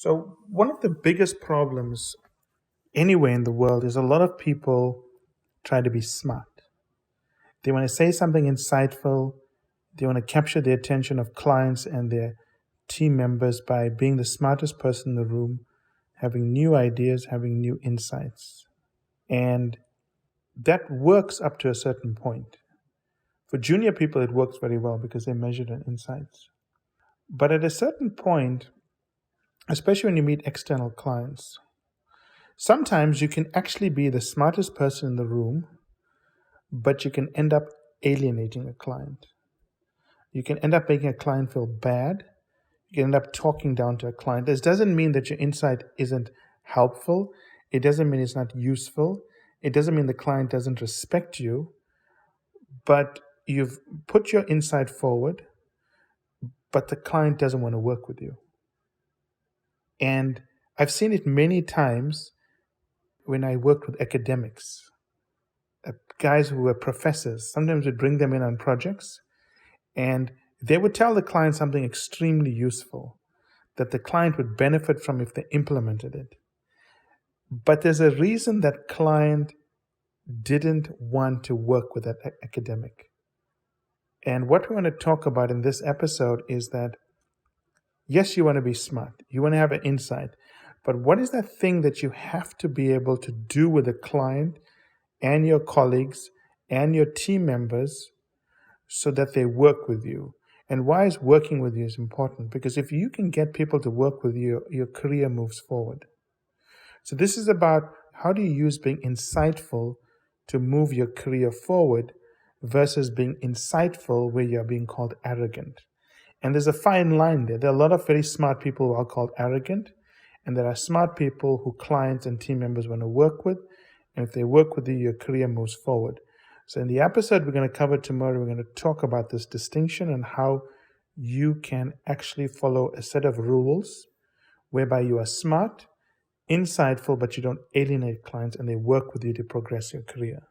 So, one of the biggest problems anywhere in the world is a lot of people try to be smart. They want to say something insightful, they want to capture the attention of clients and their team members by being the smartest person in the room, having new ideas, having new insights. And that works up to a certain point. For junior people, it works very well because they measure their insights. But at a certain point, especially when you meet external clients, sometimes you can actually be the smartest person in the room, but you can end up alienating a client. You can end up making a client feel bad. You can end up talking down to a client. This doesn't mean that your insight isn't helpful. It doesn't mean it's not useful. It doesn't mean the client doesn't respect you, but you've put your insight forward, but the client doesn't want to work with you. And I've seen it many times when I worked with academics, guys who were professors. Sometimes we'd bring them in on projects, and they would tell the client something extremely useful that the client would benefit from if they implemented it. But there's a reason that client didn't want to work with that academic. And what we want to talk about in this episode is that, yes, you want to be smart. You want to have an insight. But what is that thing that you have to be able to do with the client and your colleagues and your team members so that they work with you? And why is working with you is important? Because if you can get people to work with you, your career moves forward. So this is about how do you use being insightful to move your career forward versus being insightful where you're being called arrogant. And there's a fine line there. There are a lot of very smart people who are called arrogant, and there are smart people who clients and team members want to work with. And if they work with you, your career moves forward. So in the episode we're going to cover tomorrow, we're going to talk about this distinction and how you can actually follow a set of rules whereby you are smart, insightful, but you don't alienate clients and they work with you to progress your career.